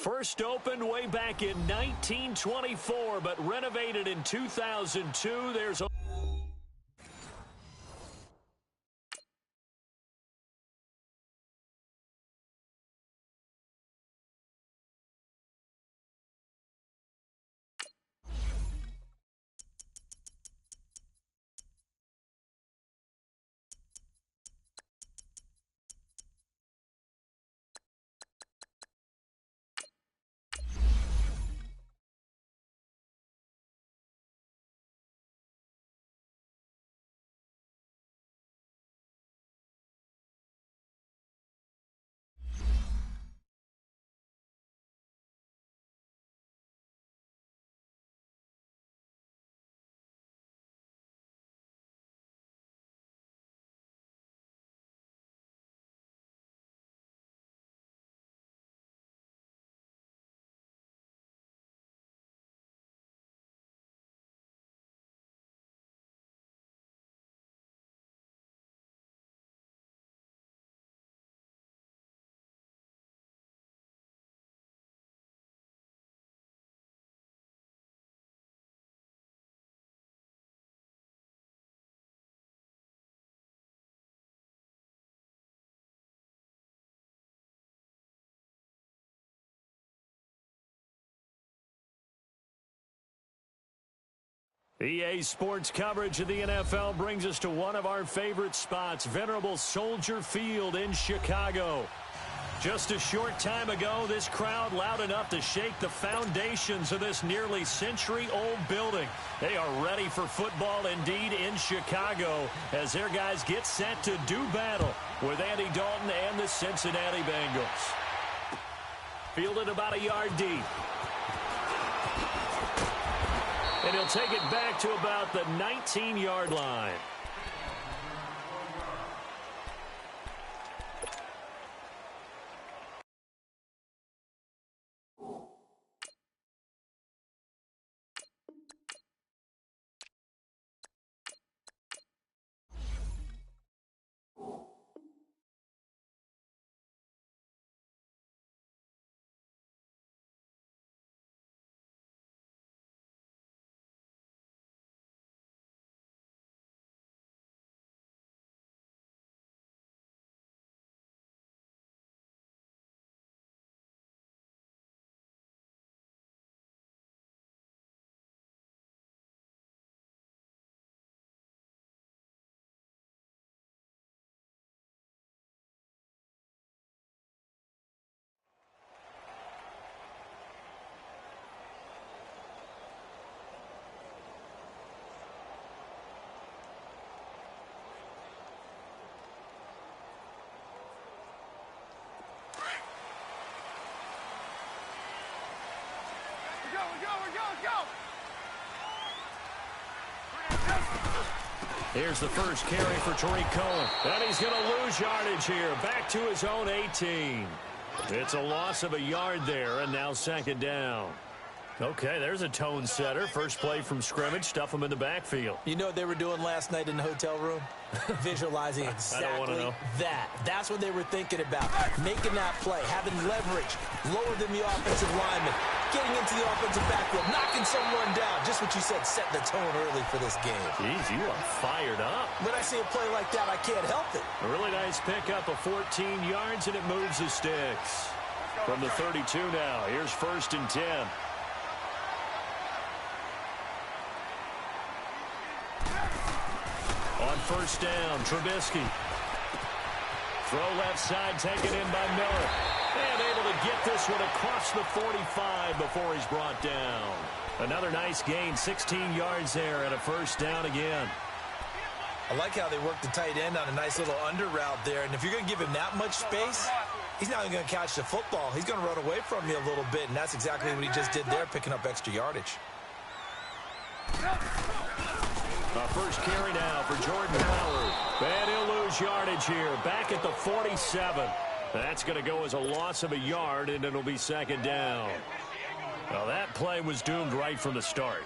First opened way back in 1924, but renovated in 2002. There's a EA Sports coverage of the NFL brings us to one of our favorite spots, venerable Soldier Field in Chicago. Just a short time ago, this crowd loud enough to shake the foundations of this nearly century-old building. They are ready for football indeed in Chicago as their guys get set to do battle with Andy Dalton and the Cincinnati Bengals. Fielded about a yard deep. And he'll take it back to about the 19-yard line. Here's the first carry for Tariq Cohen. And he's going to lose yardage here. Back to his own 18. It's a loss of a yard there, and now second down. Okay, there's a tone setter. First play from scrimmage. Stuff him in the backfield. You know what they were doing last night in the hotel room? Visualizing exactly that. That's what they were thinking about. Making that play, having leverage, lower than the offensive lineman, getting into the offensive backfield, knocking someone down. Just what you said, set the tone early for this game. Jeez, you are fired up. When I see a play like that, I can't help it. A really nice pickup of 14 yards, and it moves the sticks. From the 32 now, here's first and 10. On first down, Trubisky. Throw left side, taken in by Miller. And able to get this one across the 45 before he's brought down. Another nice gain, 16 yards there, and a first down again. I like how they work the tight end on a nice little under route there. And if you're going to give him that much space, he's not going to catch the football. He's going to run away from you a little bit, and that's exactly what he just did there, picking up extra yardage. First carry now for Jordan Howard. And he'll lose yardage here. Back at the 47. That's going to go as a loss of a yard, and it'll be second down. Well, that play was doomed right from the start.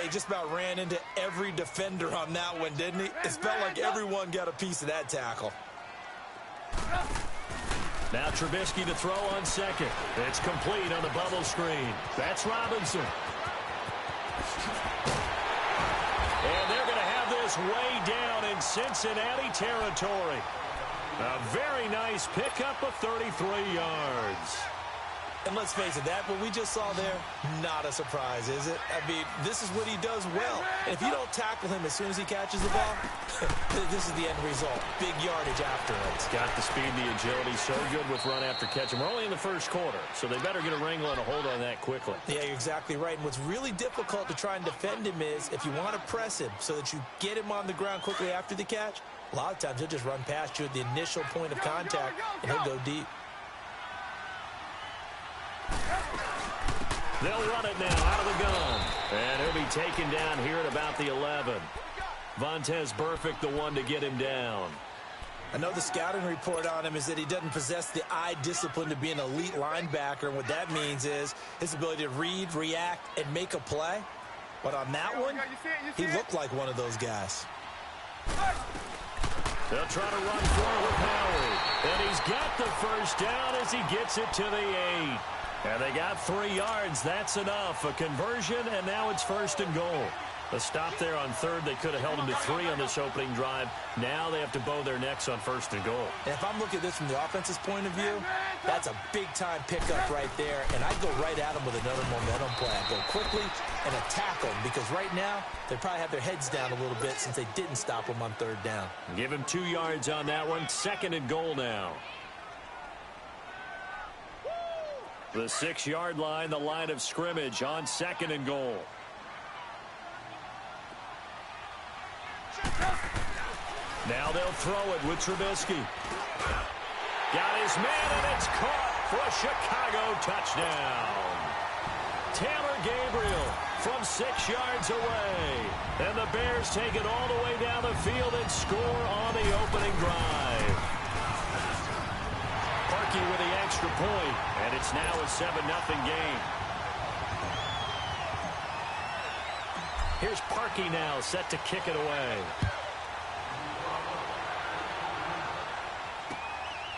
He just about ran into every defender on that one, didn't he? It felt like everyone got a piece of that tackle. Now Trubisky to throw on second. It's complete on the bubble screen. That's Robinson. And they're going to have this way down in Cincinnati territory. A very nice pickup of 33 yards. And let's face it, that what we just saw there, not a surprise, is it? I mean, this is what he does well. And if you don't tackle him as soon as he catches the ball, this is the end result. Big yardage after it. He's got the speed and the agility, so good with run after catch. And we're only in the first quarter, so they better get a wrangle and a hold on that quickly. Yeah, you're exactly right. And what's really difficult to try and defend him is if you want to press him so that you get him on the ground quickly after the catch, a lot of times he'll just run past you at the initial point of contact, and he'll go deep. They'll run it now out of the gun. And he'll be taken down here at about the 11. Vontaze Burfict, the one to get him down. I know the scouting report on him is that he doesn't possess the eye discipline to be an elite linebacker. And what that means is his ability to read, react, and make a play. But on that one, he looked like one of those guys. They'll try to run for it with Howie. And he's got the first down as he gets it to the 8. And they got 3 yards. That's enough. A conversion, and now it's 1st and goal. A stop there on third. They could have held him to 3 on this opening drive. Now they have to bow their necks on 1st and goal. And if I'm looking at this from the offense's point of view, that's a big-time pickup right there. And I'd go right at him with another momentum play. I'd go quickly and attack them because right now they probably have their heads down a little bit since they didn't stop him on 3rd down. Give him 2 yards on that one. 2nd and goal now. The 6-yard line, the line of scrimmage on 2nd and goal. Now they'll throw it with Trubisky. Got his man, and it's caught for a Chicago touchdown. Taylor Gabriel from 6 yards away. And the Bears take it all the way down the field and score on the opening drive. Parkey with the extra point, and it's now a 7-0 game. Here's Parkey now set to kick it away.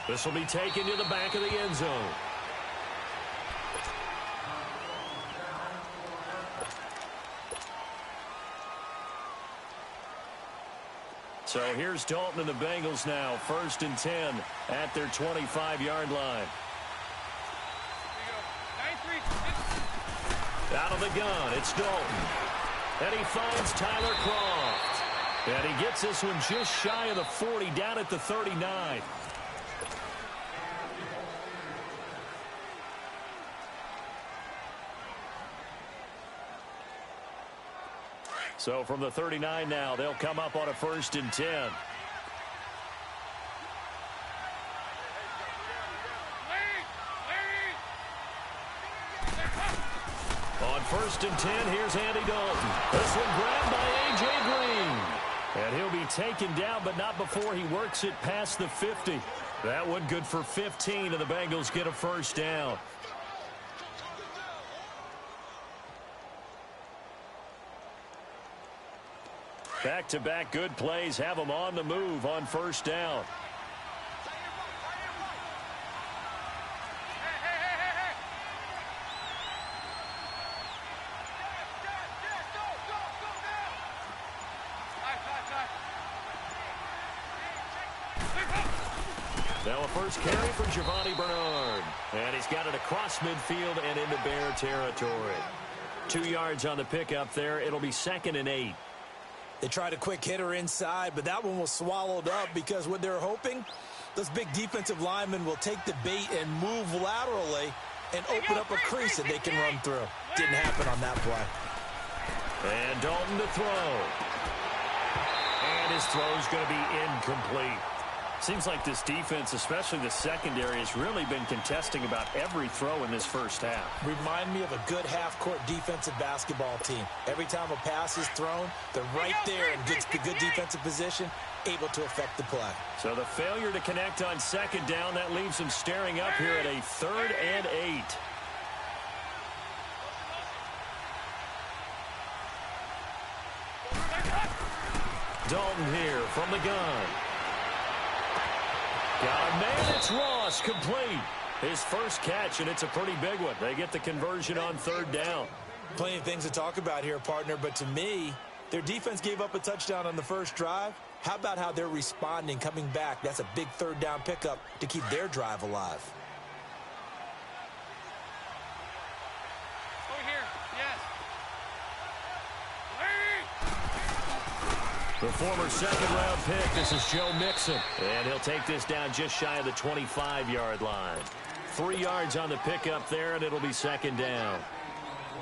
This will be taken to the back of the end zone. So here's Dalton and the Bengals now. 1st and 10 at their 25-yard line. Out of the gun, it's Dalton. And he finds Tyler Croft. And he gets this one just shy of the 40, down at the 39. So from the 39 now, they'll come up on a 1st and 10. On 1st and 10, here's Andy Dalton. This one grabbed by A.J. Green. And he'll be taken down, but not before he works it past the 50. That one good for 15, and the Bengals get a 1st down. Back-to-back good plays have them on the move on 1st down. Now a first carry for Giovanni Bernard. And he's got it across midfield and into Bear territory. 2 yards on the pickup there. It'll be 2nd and 8. They tried a quick hitter inside, but that one was swallowed up because what they're hoping, those big defensive linemen will take the bait and move laterally and open up a crease that they can run through. Didn't happen on that play. And Dalton to throw. And his throw's going to be incomplete. Seems like this defense, especially the secondary, has really been contesting about every throw in this first half. Remind me of a good half-court defensive basketball team. Every time a pass is thrown, they're right there in good defensive position, able to affect the play. So the failure to connect on 2nd down, that leaves them staring up here at a 3rd and 8. Dalton here from the gun. Got a man, it's Ross, complete. His first catch, and it's a pretty big one. They get the conversion on third down. Plenty of things to talk about here, partner, but to me, their defense gave up a touchdown on the first drive. How about how they're responding, coming back? That's a big third down pickup to keep their drive alive. Over here, yes. The former second-round pick, this is Joe Mixon. And he'll take this down just shy of the 25-yard line. 3 yards on the pickup there, and it'll be second down.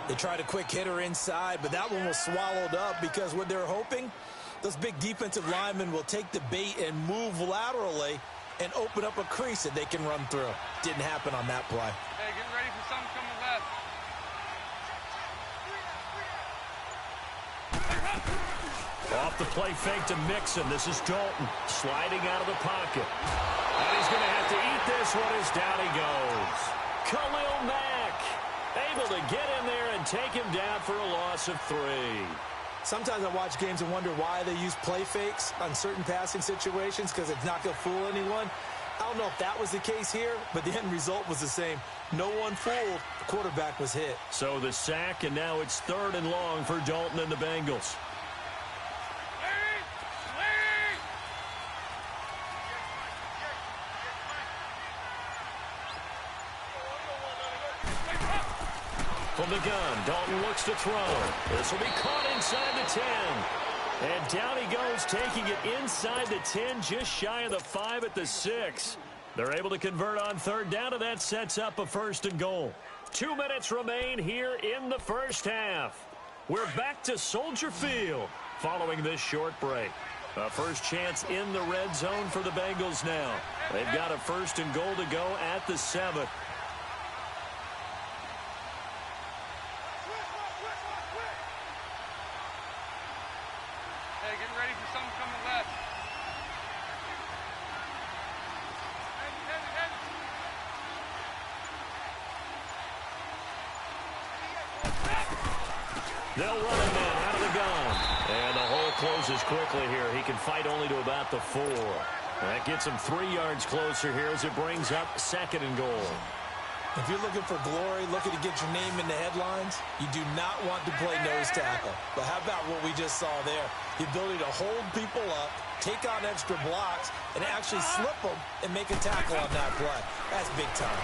They tried a quick hitter inside, but that one was swallowed up because what they're hoping, those big defensive linemen will take the bait and move laterally and open up a crease that they can run through. Didn't happen on that play. Hey, get ready for something coming left. Off the play fake to Mixon. This is Dalton sliding out of the pocket. And he's going to have to eat this one as down he goes. Khalil Mack able to get in there and take him down for a loss of 3. Sometimes I watch games and wonder why they use play fakes on certain passing situations because it's not going to fool anyone. I don't know if that was the case here, but the end result was the same. No one fooled. The quarterback was hit. So the sack, and now it's 3rd and long for Dalton and the Bengals. From the gun, Dalton looks to throw. This will be caught inside the 10. And down he goes, taking it inside the 10, just shy of the 5 at the 6. They're able to convert on third down, and that sets up a 1st and goal. 2 minutes remain here in the first half. We're back to Soldier Field following this short break. A first chance in the red zone for the Bengals now. They've got a 1st and goal to go at the 7. They'll run him in out of the gun. And the hole closes quickly here. He can fight only to about the 4. That gets him 3 yards closer here as it brings up 2nd and goal. If you're looking for glory, looking to get your name in the headlines, you do not want to play nose tackle. But how about what we just saw there? The ability to hold people up, take on extra blocks, and actually slip them and make a tackle on that play. That's big time.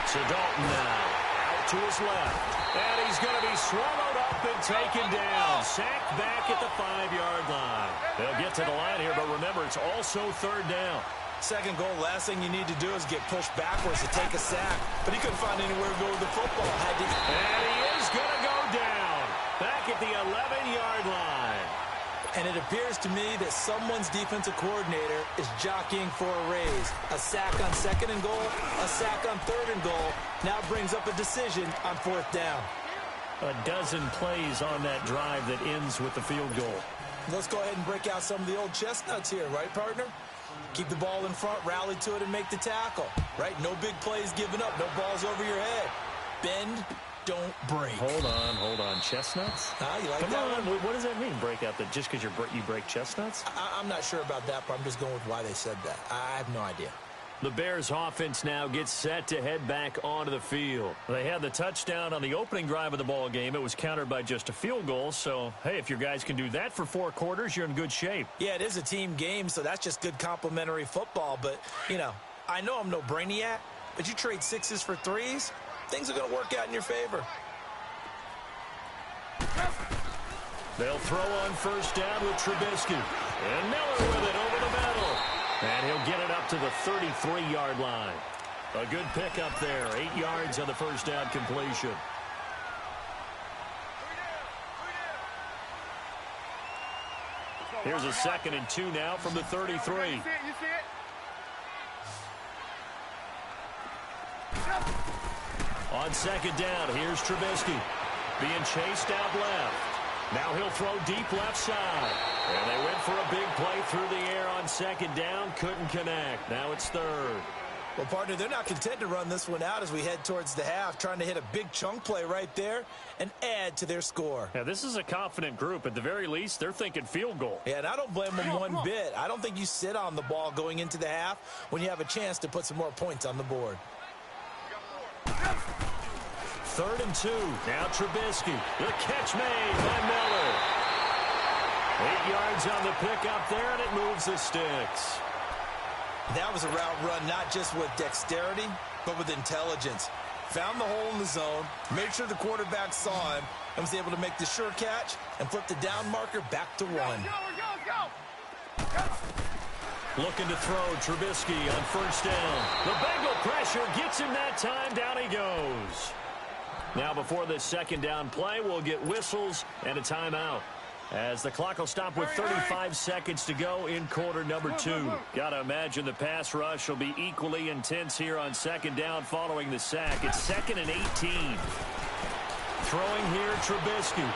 So Dalton now out to his left. And he's going to be swallowed up and taken down. Sacked back at the 5-yard line. They'll get to the line here, but remember, it's also 3rd down. 2nd goal, last thing you need to do is get pushed backwards to take a sack. But he couldn't find anywhere to go with the football. And he is going to go down. Back at the 11-yard line. And it appears to me that someone's defensive coordinator is jockeying for a raise. A sack on 2nd and goal, a sack on 3rd and goal. Now brings up a decision on 4th down. A dozen plays on that drive that ends with the field goal. Let's go ahead and break out some of the old chestnuts here, right, partner? Keep the ball in front, rally to it, and make the tackle, right? No big plays given up, no balls over your head. Bend, don't break. Hold on. Chestnuts? You like Come that on. one? What does that mean, break out? Just because you break chestnuts? I'm not sure about that, but I'm just going with why they said that. I have no idea. The Bears offense now gets set to head back onto the field. They had the touchdown on the opening drive of the ball game. It was countered by just a field goal. So, hey, if your guys can do that for 4 quarters, you're in good shape. Yeah, it is a team game, so that's just good complimentary football. But, you know, I know I'm no brainiac, but you trade 6s for 3s, things are going to work out in your favor. They'll throw on 1st down with Trubisky. And Miller with it over the middle. And he'll get it up to the 33-yard line. A good pickup there. 8 yards on the 1st down completion. Here's a 2nd and 2 now from the 33. You see it? On 2nd down, here's Trubisky. Being chased out left. Now he'll throw deep left side. And they went for a big play through the air on 2nd down. Couldn't connect. Now it's 3rd. Well, partner, they're not content to run this one out as we head towards the half, trying to hit a big chunk play right there and add to their score. Yeah, this is a confident group. At the very least, they're thinking field goal. Yeah, and I don't blame them one bit. I don't think you sit on the ball going into the half when you have a chance to put some more points on the board. 3rd and 2. Now Trubisky. The catch made by Miller. 8 yards on the pickup there, and it moves the sticks. That was a route run not just with dexterity, but with intelligence. Found the hole in the zone, made sure the quarterback saw him, and was able to make the sure catch and flip the down marker back to 1. Looking to throw Trubisky on 1st down. The Bengal pressure gets him that time. Down he goes. Now before this 2nd down play, we'll get whistles and a timeout, as the clock will stop with 35 seconds to go in quarter number 2. Got to imagine the pass rush will be equally intense here on 2nd down following the sack. It's 2nd and 18. Throwing here, Trubisky.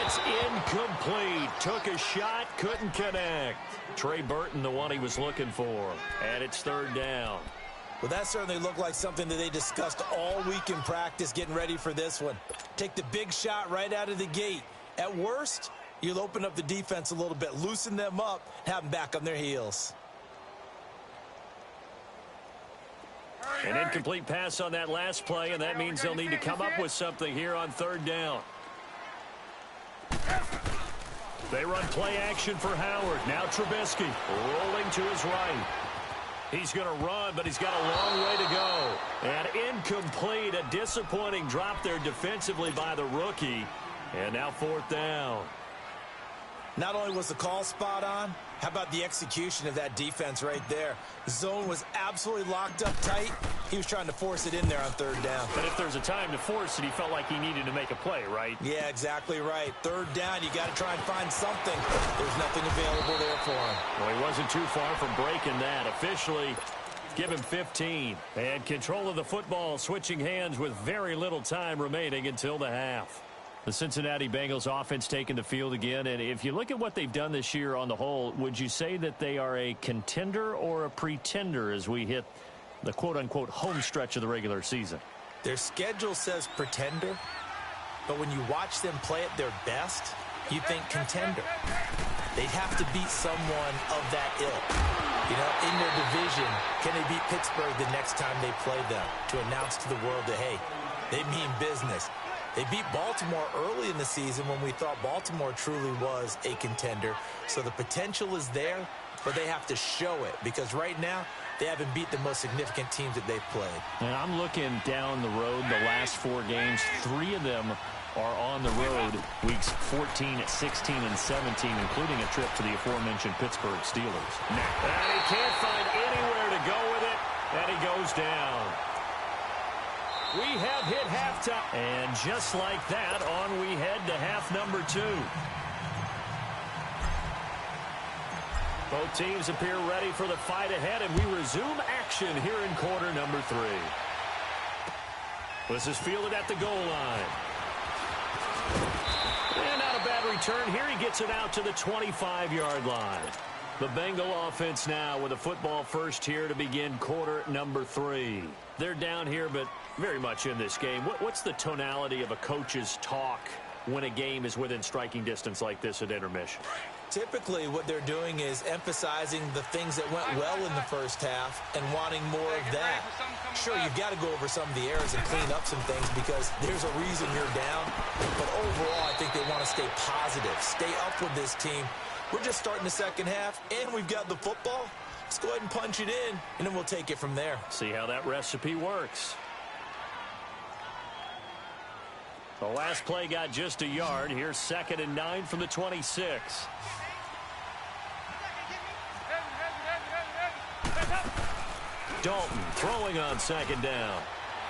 It's incomplete. Took a shot, couldn't connect. Trey Burton, the one he was looking for. And it's 3rd down. Well, that certainly looked like something that they discussed all week in practice getting ready for this one. Take the big shot right out of the gate. At worst, you'll open up the defense a little bit, loosen them up, have them back on their heels. An incomplete pass on that last play, and that means they'll need to come up with something here on 3rd down. They run play action for Howard. Now Trubisky rolling to his right. He's going to run, but he's got a long way to go. And incomplete, a disappointing drop there defensively by the rookie. And now 4th down. Not only was the call spot on, how about the execution of that defense right there? The zone was absolutely locked up tight. He was trying to force it in there on 3rd down. But if there's a time to force it, he felt like he needed to make a play, right? Yeah, exactly right. 3rd down, you got to try and find something. There's nothing available there for him. Well, he wasn't too far from breaking that. Officially, give him 15. And control of the football, switching hands with very little time remaining until the half. The Cincinnati Bengals offense taking the field again, and if you look at what they've done this year on the whole, would you say that they are a contender or a pretender as we hit the quote-unquote home stretch of the regular season? Their schedule says pretender, but when you watch them play at their best, you think contender. They'd have to beat someone of that ilk. You know, in their division, can they beat Pittsburgh the next time they play them to announce to the world that, hey, they mean business? They beat Baltimore early in the season when we thought Baltimore truly was a contender. So the potential is there, but they have to show it because right now they haven't beat the most significant teams that they've played. And I'm looking down the road, the last 4 games, 3 of them are on the road, weeks 14, 16, and 17, including a trip to the aforementioned Pittsburgh Steelers. And he can't find anywhere to go with it, and he goes down. We have hit halftime. And just like that, on we head to half number 2. Both teams appear ready for the fight ahead, and we resume action here in quarter number 3. This is fielded at the goal line. And not a bad return here. He gets it out to the 25-yard line. The Bengal offense now with a football first here to begin quarter number 3. They're down here, but very much in this game. What's the tonality of a coach's talk when a game is within striking distance like this at intermission? Typically, what they're doing is emphasizing the things that went well in the first half and wanting more of that. Sure, you've got to go over some of the errors and clean up some things because there's a reason you're down. But overall, I think they want to stay positive, stay up with this team. We're just starting the second half, and we've got the football. Let's go ahead and punch it in, and then we'll take it from there. See how that recipe works. The last play got just a yard. Here's 2nd and 9 from the 26. Dalton throwing on 2nd down.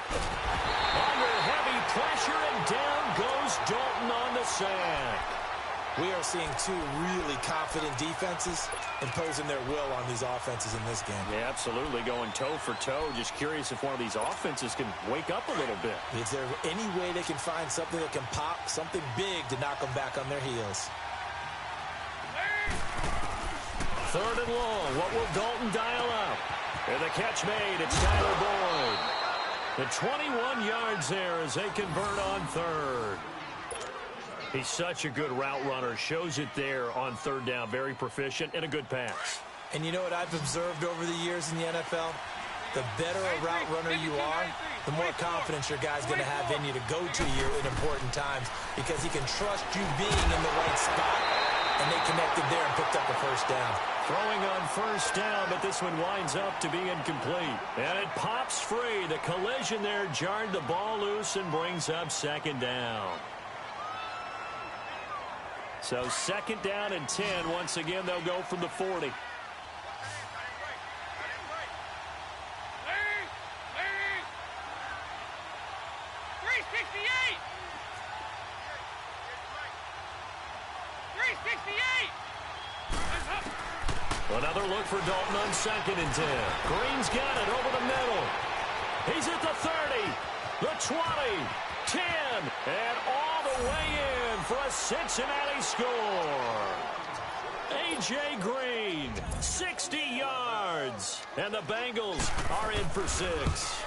Under heavy pressure, and down goes Dalton on the sack. We are seeing 2 really confident defenses imposing their will on these offenses in this game. Yeah, absolutely, going toe for toe. Just curious if one of these offenses can wake up a little bit. Is there any way they can find something that can pop, something big to knock them back on their heels? 3rd and long. What will Dalton dial up? And the catch made. It's Tyler Boyd. The 21 yards there as they convert on third. He's such a good route runner. Shows it there on third down. Very proficient and a good pass. And you know what I've observed over the years in the NFL? The better a route runner you are, the more confidence your guy's going to have in you to go to you in important times because he can trust you being in the right spot, and they connected there and picked up a first down. Throwing on first down, but this one winds up to be incomplete. And it pops free. The collision there jarred the ball loose and brings up second down. So second down and 10. Once again, they'll go from the 40. 368! Another look for Dalton on second and 10. Green's got it over the middle. He's at the 30, the 20, 10, and all the way in for a Cincinnati score. A.J. Green, 60 yards, and the Bengals are in for 6.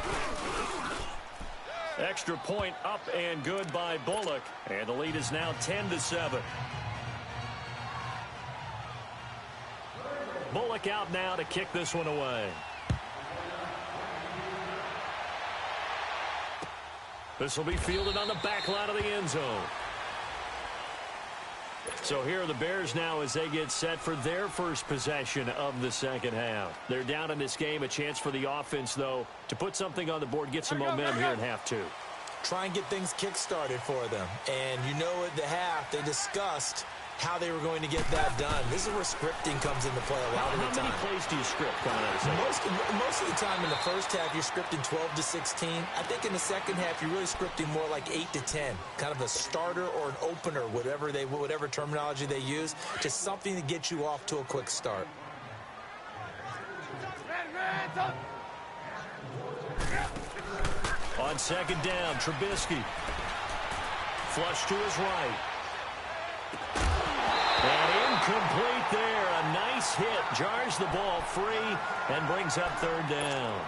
Extra point up and good by Bullock, and the lead is now 10-7. Bullock out now to kick this one away. This will be fielded on the back line of the end zone. So here are the Bears now as they get set for their first possession of the second half. They're down in this game. A chance for the offense, though, to put something on the board, get some momentum here in half two. Try and get things kick-started for them. And you know at the half, they discussed how they were going to get that done. This is where scripting comes into play a lot of the time. How many plays do you script coming out of second? Most of the time in the first half, you're scripting 12 to 16. I think in the second half, you're really scripting more like 8 to 10. Kind of a starter or an opener, whatever terminology they use, just something to get you off to a quick start. On second down, Trubisky. Flush to his right. And incomplete there. A nice hit. Jars the ball free and brings up third down.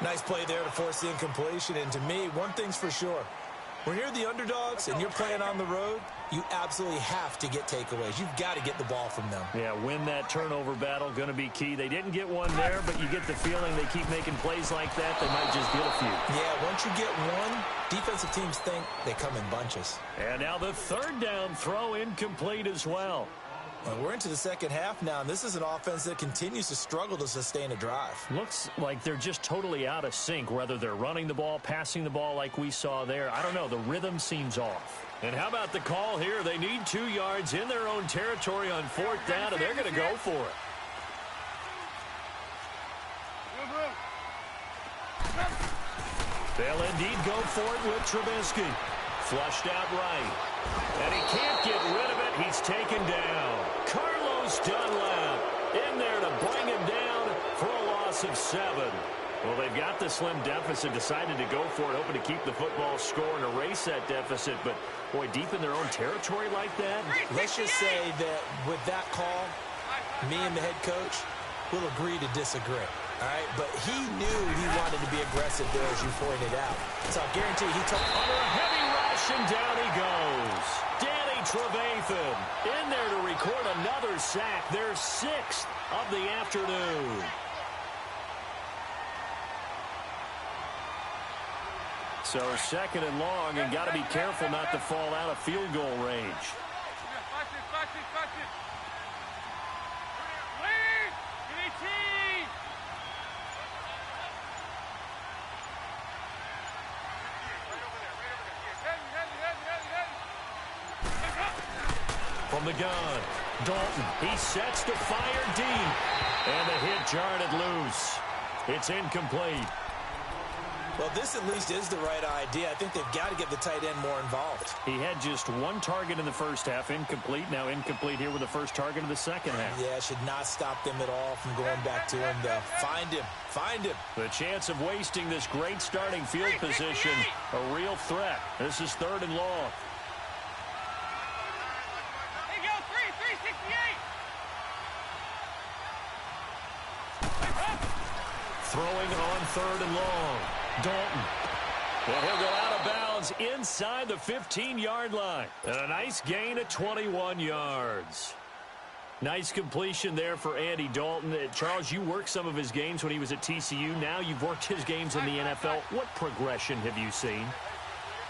Nice play there to force the incompletion. And to me, one thing's for sure. When you're the underdogs and you're playing on the road, you absolutely have to get takeaways. You've got to get the ball from them. Yeah, win that turnover battle, going to be key. They didn't get one there, but you get the feeling they keep making plays like that, they might just get a few. Yeah, once you get one, defensive teams think they come in bunches. And now the third down throw incomplete as well. And we're into the second half now, and this is an offense that continues to struggle to sustain a drive. Looks like they're just totally out of sync, whether they're running the ball, passing the ball like we saw there. I don't know. The rhythm seems off. And how about the call here? They need 2 yards in their own territory on fourth down, and they're going to go for it. They'll indeed go for it with Trubisky. Flushed out right. And he can't get rid of it. He's taken down. Carlos Dunlap in there to bring him down for a loss of 7. Well, they've got the slim deficit, decided to go for it, hoping to keep the football score and erase that deficit. But, boy, deep in their own territory like that. Let's just say that with that call, me and the head coach will agree to disagree. All right, but he knew he wanted to be aggressive there, as you pointed out. So I guarantee he took under a heavy rush, and down he goes. Danny Trevathan in there to record another sack, their 6th of the afternoon. So second and long, and got to be careful not to fall out of field goal range. From the gun, Dalton, he sets to fire deep, and the hit jarred it loose. It's incomplete. Well, this at least is the right idea. I think they've got to get the tight end more involved. He had just 1 target in the first half, incomplete. Now incomplete here with the first target of the second half. Yeah, should not stop them at all from going back to him, though. Find him. Find him. The chance of wasting this great starting field position, a real threat. This is third and long. throwing on 3rd and long. Dalton. Well, he'll go out of bounds inside the 15-yard line. And a nice gain of 21 yards. Nice completion there for Andy Dalton. Charles, you worked some of his games when he was at TCU. Now you've worked his games in the NFL. What progression have you seen?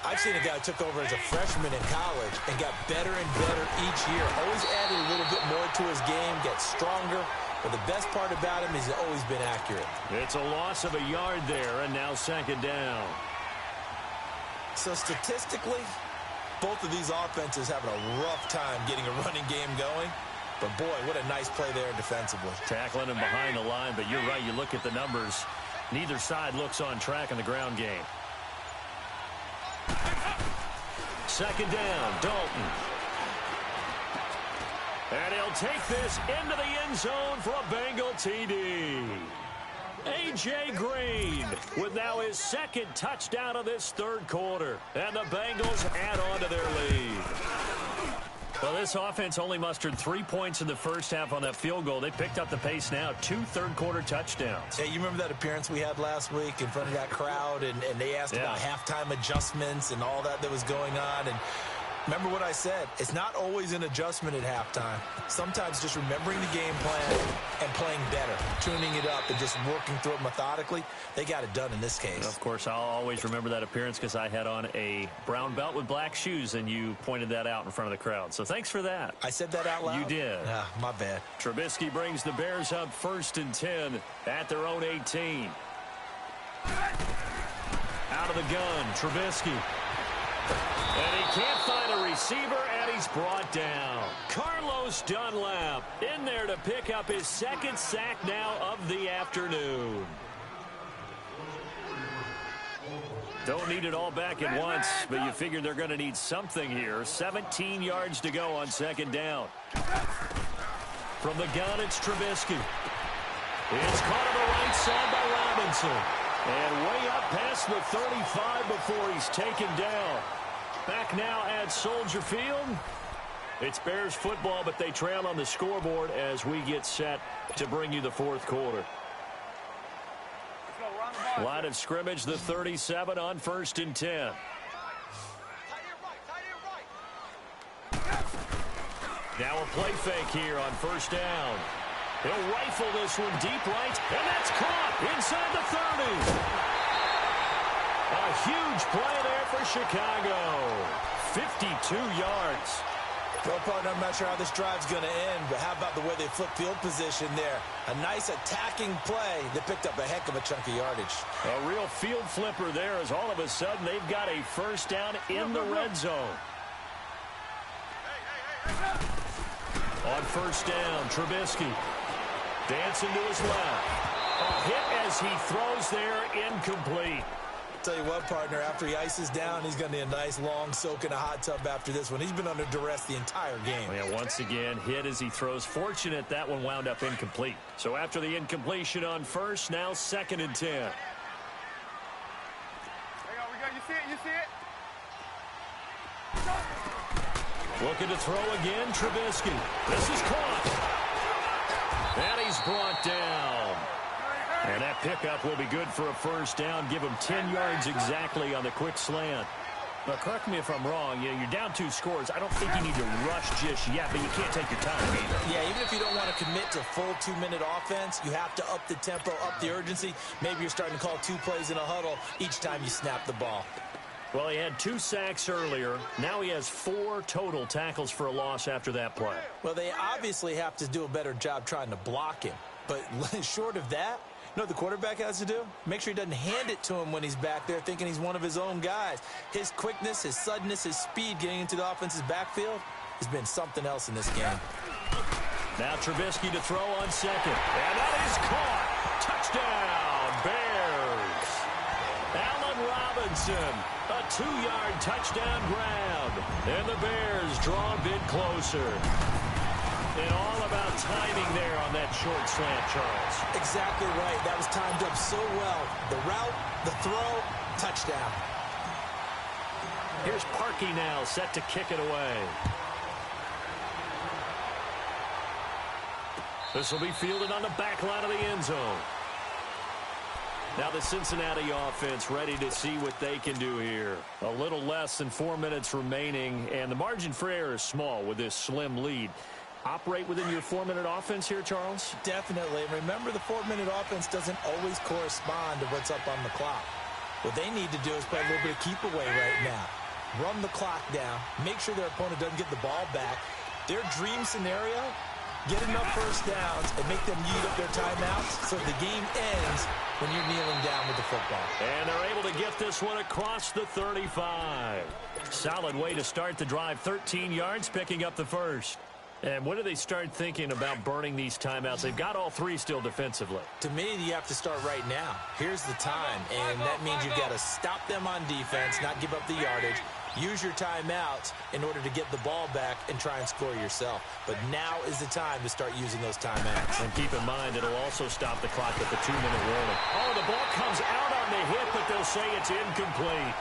I've seen a guy who took over as a freshman in college and got better and better each year. Always added a little bit more to his game, gets stronger. But the best part about him is he's always been accurate. It's a loss of a yard there, and now 2nd down. So statistically, both of these offenses having a rough time getting a running game going. But, boy, what a nice play there defensively. Tackling him behind the line, but you're right. You look at the numbers. Neither side looks on track in the ground game. 2nd down, Dalton. And he'll take this into the end zone for a Bengal TD. A.J. Green with now his 2nd touchdown of this 3rd quarter. And the Bengals add on to their lead. Well, this offense only mustered 3 points in the first half on that field goal. They picked up the pace now. 2 third-quarter touchdowns. Hey, you remember that appearance we had last week in front of that crowd, and they asked about halftime adjustments and all that was going on, and remember what I said. It's not always an adjustment at halftime. Sometimes just remembering the game plan and playing better, tuning it up and just working through it methodically. They got it done in this case. Of course, I'll always remember that appearance because I had on a brown belt with black shoes, and you pointed that out in front of the crowd. So thanks for that. I said that out loud? You did. My bad. Trubisky brings the Bears up 1st and 10 at their own 18. Out of the gun, Trubisky. And he can't find a receiver, and he's brought down. Carlos Dunlap in there to pick up his 2nd sack now of the afternoon. Don't need it all back at once, but you figure they're going to need something here. 17 yards to go on 2nd down. From the gun, it's Trubisky. It's caught on the right side by Robinson. And way up past the 35 before he's taken down. Back now at Soldier Field. It's Bears football, but they trail on the scoreboard as we get set to bring you the 4th quarter. Line of scrimmage, the 37 on 1st and 10. Now a play fake here on 1st down. He'll rifle this one deep right, and that's caught inside the 30. A huge play there for Chicago. 52 yards. Well, partner, I'm not sure how this drive's going to end, but how about the way they flip field position there? A nice attacking play that picked up a heck of a chunk of yardage. A real field flipper there as all of a sudden they've got a 1st down in the red zone. On 1st down, Trubisky dancing to his left. A hit as he throws there, incomplete. Tell you what, partner, after he ices down, he's going to need a nice long soak in a hot tub after this one. He's been under duress the entire game. Yeah, once again, hit as he throws. Fortunate that one wound up incomplete. So after the incompletion on 1st, now 2nd and 10. There you go, you see it, you see it? Looking to throw again, Trubisky. This is caught. And he's brought down. And that pickup will be good for a 1st down. Give him 10 yards exactly on the quick slant. Now, correct me if I'm wrong. You're down 2 scores. I don't think you need to rush just yet, but you can't take your time either. Yeah, even if you don't want to commit to full 2-minute offense, you have to up the tempo, up the urgency. Maybe you're starting to call 2 plays in a huddle each time you snap the ball. Well, he had 2 sacks earlier. Now he has 4 total tackles for a loss after that play. Well, they obviously have to do a better job trying to block him. But short of that, you know what the quarterback has to do? Make sure he doesn't hand it to him when he's back there thinking he's one of his own guys. His quickness, his suddenness, his speed getting into the offense's backfield has been something else in this game. Now Trubisky to throw on 2nd. And that is caught. Touchdown, Bears. Allen Robinson, a 2-yard touchdown grab. And the Bears draw a bit closer. And all about timing there on that short slant, Charles. Exactly right. That was timed up so well. The route, the throw, touchdown. Here's Parkey now, set to kick it away. This will be fielded on the back line of the end zone. Now the Cincinnati offense ready to see what they can do here. A little less than 4 minutes remaining, and the margin for error is small with this slim lead. Operate within your 4-minute offense here, Charles? Definitely. And remember, the 4-minute offense doesn't always correspond to what's up on the clock. What they need to do is play a little bit of keep away right now. Run the clock down. Make sure their opponent doesn't get the ball back. Their dream scenario, get enough first downs and make them eat up their timeouts so the game ends when you're kneeling down with the football. And they're able to get this one across the 35. Solid way to start the drive. 13 yards, picking up the first. And when do they start thinking about burning these timeouts? They've got all three still defensively. To me, you have to start right now. Here's the time, and that means you've got to stop them on defense, not give up the yardage. Use your timeouts in order to get the ball back and try and score yourself. But now is the time to start using those timeouts. And keep in mind, it'll also stop the clock at the 2-minute warning. Oh, the ball comes out on the hit, but they'll say it's incomplete.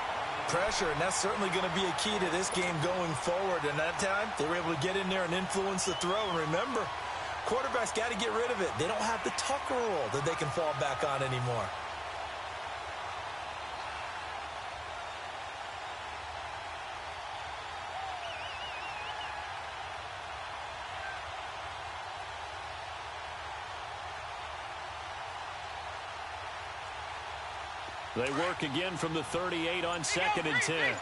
Pressure, and that's certainly going to be a key to this game going forward. And that time, they were able to get in there and influence the throw. And remember, quarterbacks got to get rid of it. They don't have the Tucker rule that they can fall back on anymore. They work again from the 38 on 2nd and 10.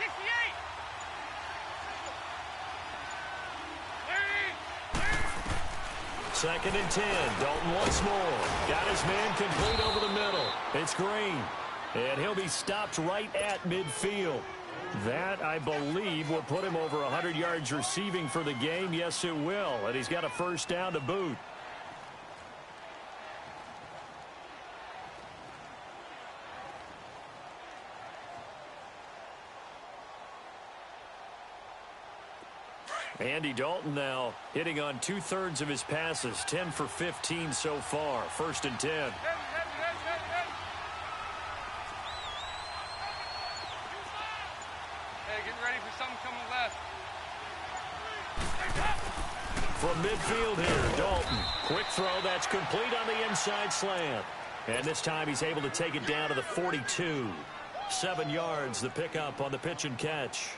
Second and 10. Dalton once more. Got his man complete over the middle. It's Green. And he'll be stopped right at midfield. That, I believe, will put him over 100 yards receiving for the game. Yes, it will. And he's got a first down to boot. Andy Dalton now hitting on 2/3 of his passes, 10 for 15 so far. 1st and 10. Hey, getting ready for something coming left. From midfield here, Dalton. Quick throw, that's complete on the inside slant. And this time he's able to take it down to the 42. 7 yards, the pickup on the pitch and catch.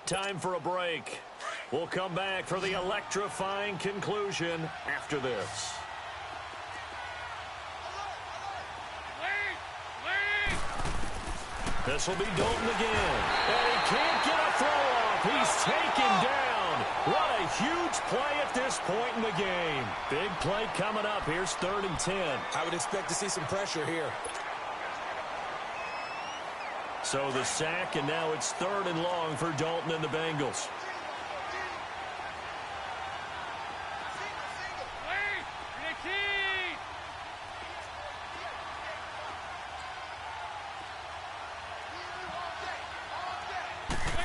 Time for a break. We'll come back for the electrifying conclusion after this. This will be Dalton again. And he can't get a throw off. He's taken down. What a huge play at this point in the game. Big play coming up. Here's 3rd and 10. I would expect to see some pressure here. So the sack, and now it's 3rd and long for Dalton and the Bengals.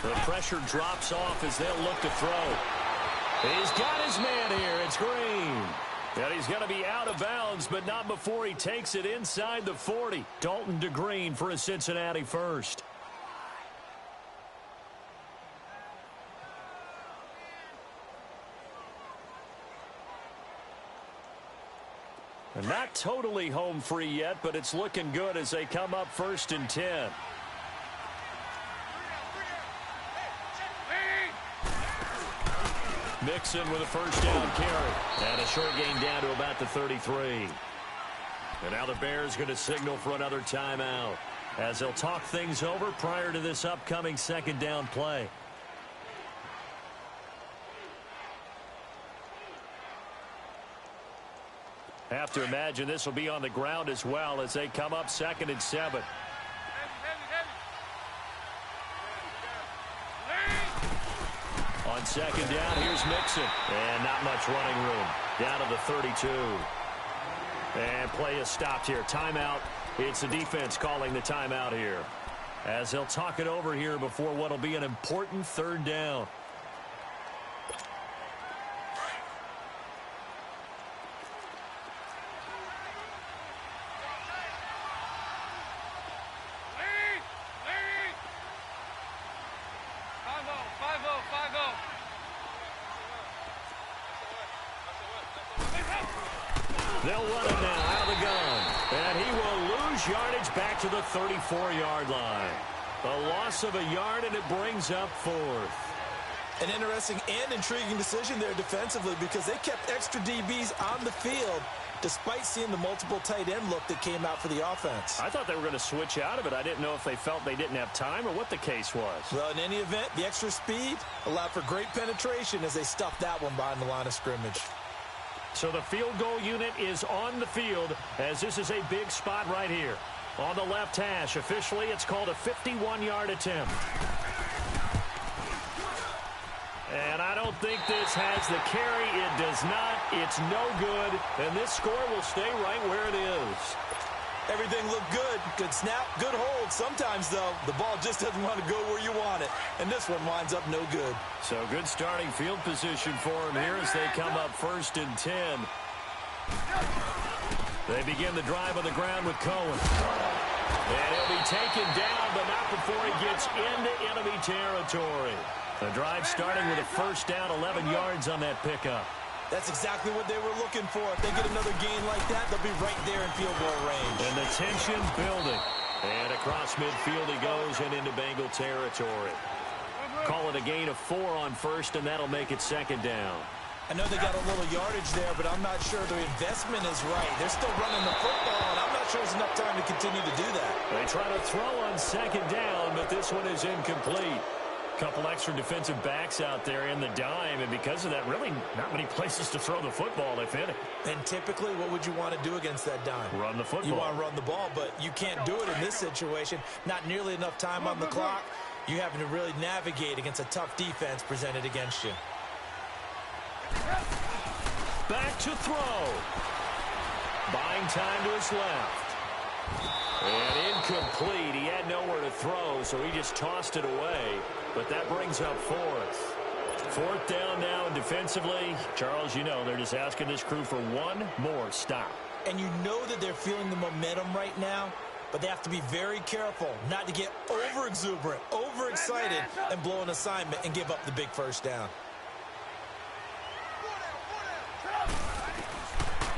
The pressure drops off as they'll look to throw. He's got his man here. It's Green. And he's going to be out of bounds, but not before he takes it inside the 40. Dalton to Green for a Cincinnati first. And not totally home free yet, but it's looking good as they come up 1st and 10. Mixon with a first down carry. And a short gain down to about the 33. And now the Bears going to signal for another timeout as they'll talk things over prior to this upcoming 2nd down play. Have to imagine this will be on the ground as well as they come up 2nd and 7. On 2nd down, here's Mixon. And not much running room. Down to the 32. And play is stopped here. Timeout. It's the defense calling the timeout here, as they'll talk it over here before what will be an important third down. They'll run it now out of the gun. And he will lose yardage back to the 34-yard line. A loss of a yard, and it brings up fourth. An interesting and intriguing decision there defensively, because they kept extra DBs on the field despite seeing the multiple tight end look that came out for the offense. I thought they were going to switch out of it. I didn't know if they felt they didn't have time or what the case was. Well, in any event, the extra speed allowed for great penetration as they stuffed that one behind the line of scrimmage. So the field goal unit is on the field, as this is a big spot right here. On the left hash, officially it's called a 51-yard attempt. And I don't think this has the carry. It does not. It's no good. And this score will stay right where it is. Everything looked good. Good snap, good hold. Sometimes, though, the ball just doesn't want to go where you want it. And this one winds up no good. So good starting field position for him here as they come up 1st and 10. They begin the drive on the ground with Cohen. And he'll be taken down, but not before he gets into enemy territory. The drive starting with a first down, 11 yards on that pickup. That's exactly what they were looking for. If they get another gain like that, they'll be right there in field goal range. And the tension's building. And across midfield he goes and into Bengal territory. Call it a gain of 4 on first, and that'll make it 2nd down. I know they got a little yardage there, but I'm not sure the investment is right. They're still running the football, and I'm not sure there's enough time to continue to do that. They try to throw on 2nd down, but this one is incomplete. Couple extra defensive backs out there in the dime, and because of that, really not many places to throw the football if any. And typically, what would you want to do against that dime? Run the football. You want to run the ball, but you can't do it in this situation. Not nearly enough time on the clock. You having to really navigate against a tough defense presented against you. Back to throw. Buying time to his left. And incomplete. He had nowhere to throw, so he just tossed it away. But that brings up 4th. 4th down now, and defensively, Charles, you know, they're just asking this crew for one more stop. And you know that they're feeling the momentum right now, but they have to be very careful not to get over-exuberant, overexcited, and blow an assignment and give up the big first down.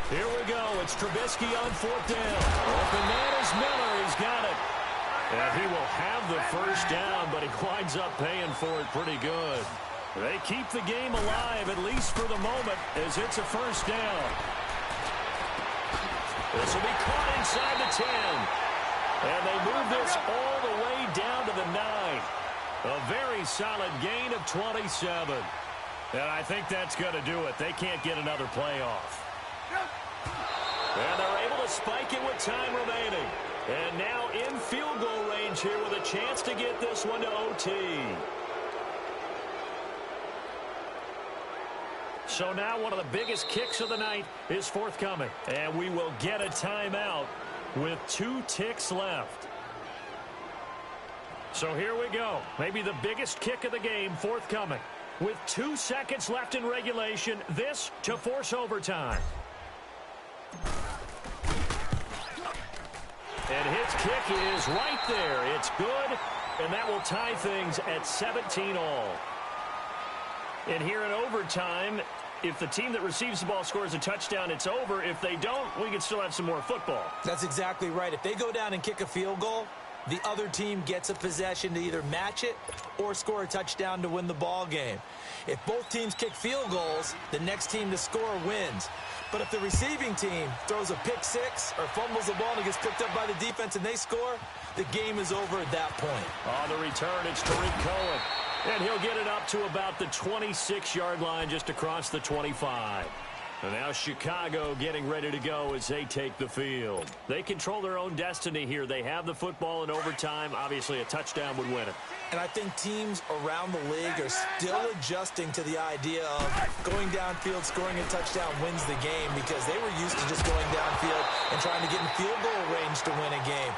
Here we go. It's Trubisky on 4th down. Open man is Miller. He's got it. And he will have the first down, but he winds up paying for it pretty good. They keep the game alive, at least for the moment, as it's a first down. This will be caught inside the 10. And they move this all the way down to the 9. A very solid gain of 27. And I think that's going to do it. They can't get another play off. And they're able to spike it with time remaining. And now in field goal range here with a chance to get this one to OT. So now one of the biggest kicks of the night is forthcoming. And we will get a timeout with 2 ticks left. So here we go. Maybe the biggest kick of the game forthcoming. With 2 seconds left in regulation, this to force overtime. And his kick is right there. It's good, and that will tie things at 17 all. And here in overtime, if the team that receives the ball scores a touchdown, it's over. If they don't, we can still have some more football. That's exactly right. If they go down and kick a field goal, the other team gets a possession to either match it or score a touchdown to win the ball game. If both teams kick field goals, the next team to score wins. But if the receiving team throws a pick six or fumbles the ball and it gets picked up by the defense and they score, the game is over at that point. On the return, it's Tariq Cohen. And he'll get it up to about the 26-yard line just across the 25. And now Chicago getting ready to go as they take the field. They control their own destiny here. They have the football in overtime. Obviously, a touchdown would win it. And I think teams around the league are still adjusting to the idea of going downfield, scoring a touchdown wins the game, because they were used to just going downfield and trying to get in field goal range to win a game.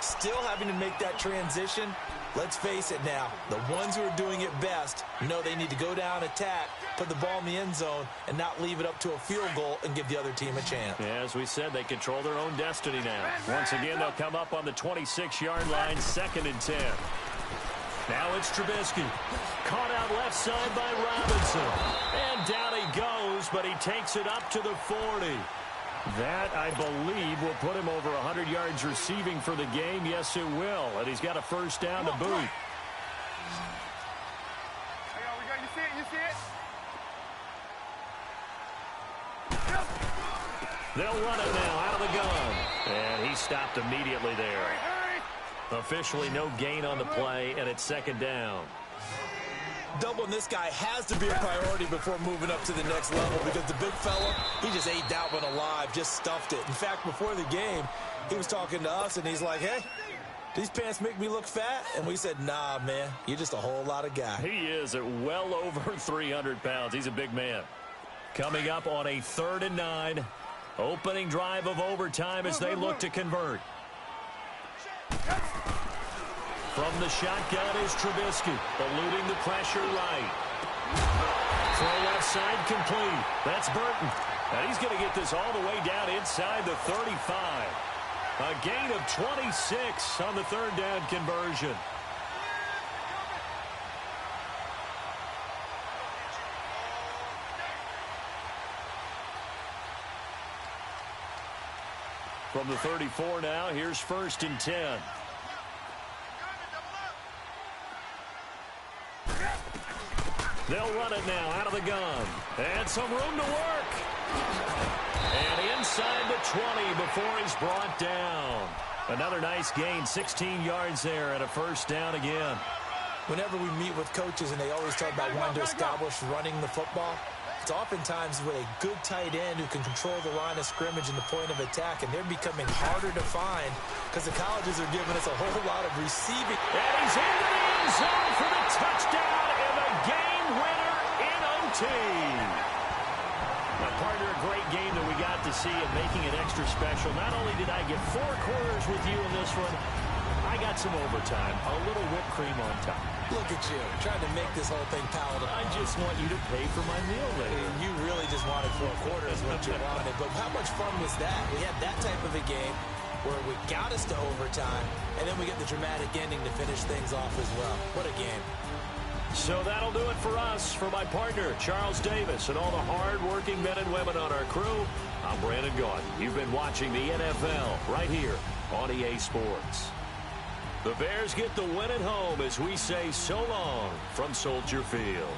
Still having to make that transition. Let's face it now, the ones who are doing it best know they need to go down, attack, put the ball in the end zone, and not leave it up to a field goal and give the other team a chance. Yeah, as we said, they control their own destiny now. Once again, they'll come up on the 26-yard line, 2nd and 10. Now it's Trubisky. Caught out left side by Robinson. And down he goes, but he takes it up to the 40. That, I believe, will put him over 100 yards receiving for the game. Yes, it will. And he's got a first down to boot. You see it? You see it? They'll run it now out of the gun. And he stopped immediately there. Officially no gain on the play, and it's 2nd down. Doubling this guy has to be a priority before moving up to the next level, because the big fella, he just ate that one alive, just stuffed it. In fact, before the game, he was talking to us, and he's like, hey, these pants make me look fat? And we said, nah, man, you're just a whole lot of guy. He is at well over 300 pounds. He's a big man. Coming up on a 3rd and 9. Opening drive of overtime as they look to convert. From the shotgun is Trubisky, eluding the pressure right. Throw left side complete. That's Burton. And he's going to get this all the way down inside the 35. A gain of 26 on the 3rd down conversion. From the 34 now, here's 1st and 10. They'll run it now out of the gun. And some room to work. And inside the 20 before he's brought down. Another nice gain, 16 yards there and a first down again. Whenever we meet with coaches and they always talk about wanting to establish running the football, it's oftentimes with a good tight end who can control the line of scrimmage and the point of attack, and they're becoming harder to find because the colleges are giving us a whole lot of receiving. And he's into the end zone for the touchdown and the game winner in OT. Now, partner, a great game that we got to see and making it extra special. Not only did I get 4 quarters with you in this one, I got some overtime, a little whipped cream on top. Look at you, trying to make this whole thing palatable. I just want you to pay for my meal later. You really just wanted 4 quarters what you wanted. But how much fun was that? We had that type of a game where we got us to overtime, and then we get the dramatic ending to finish things off as well. What a game. So that'll do it for us. For my partner, Charles Davis, and all the hard-working men and women on our crew, I'm Brandon Gaudin. You've been watching the NFL right here on EA Sports. The Bears get the win at home as we say so long from Soldier Field.